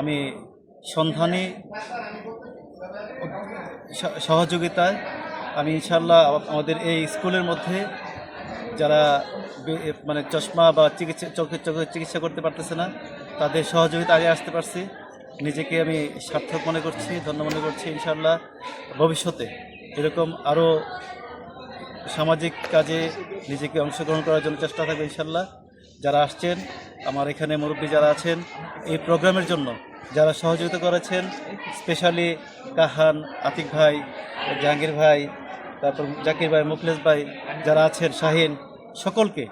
আমি সন্ধানী সহযোগিতায় আমি ইনশাল্লাহ আমাদের এই স্কুলের মধ্যে যারা মানে চশমা বা চোখের চিকিৎসা করতে পারতেছে না তাদের সহযোগিতা আগে আসতে পারছি। নিজেকে আমি সার্থক মনে করছি, ধন্য মনে করছি। ইনশাল্লাহ ভবিষ্যতে এরকম আরও সামাজিক কাজে নিজেকে অংশগ্রহণ করার জন্য চেষ্টা থাকবে ইনশাল্লাহ। যারা আসছেন, আমার এখানে মুরব্বী যারা আছেন, এই প্রোগ্রামের জন্য যারা সহযোগিতা করেছেন, স্পেশালি কাহান, আতিক ভাই, জাহাঙ্গীর ভাই, তারপর জাকির ভাই, মুখলেস ভাই যারা আছেন, শাহিন, সকলকে,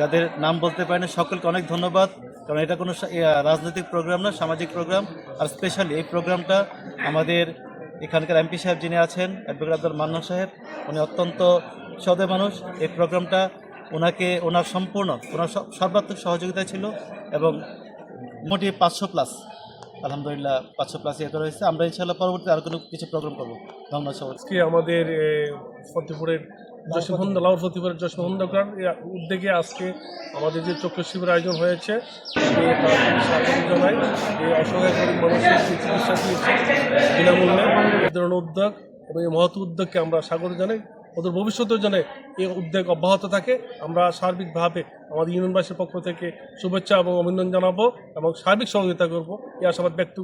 যাদের নাম বলতে পারি না, সকলকে অনেক ধন্যবাদ। কারণ এটা কোনো রাজনৈতিক প্রোগ্রাম না, সামাজিক প্রোগ্রাম। আর স্পেশালি এই প্রোগ্রামটা আমাদের এখানকার এমপি সাহেব যিনি আছেন, অ্যাডভোকেট আব্দুল মান্নান সাহেব, উনি অত্যন্ত সদয় মানুষ। এই প্রোগ্রামটা ওনার সর্বাত্মক সহযোগিতা ছিল এবং মোটামুটি 500+ আলহামদুলিল্লাহ 500+ ইয়ে করা হয়েছে। আমরা ইনশাআল্লাহ পরবর্তী আরও কিছু প্রোগ্রাম করবো। ধন্যবাদ সবাইকে। আমাদের ফতেপুরের লাউর ফতেপুরের জশমোহনগর উদ্যোগে আজকে আমাদের যে চক্ষু শিবির আয়োজন হয়েছে, জানাই এই অসহায় গরিব মানুষের চিকিৎসা বিনামূল্যে এ ধরনের উদ্যোগ এবং এই মহৎ উদ্যোগকে আমরা স্বাগত জানাই। ওদের ভবিষ্যতেও যেন এই উদ্যোগ অব্যাহত থাকে। আমরা সার্বিকভাবে আমাদের ইউনিয়নবাসীর পক্ষ থেকে শুভেচ্ছা এবং অভিনন্দন জানাবো এবং সার্বিক সহযোগিতা করবো এই আশাবাদ ব্যক্ত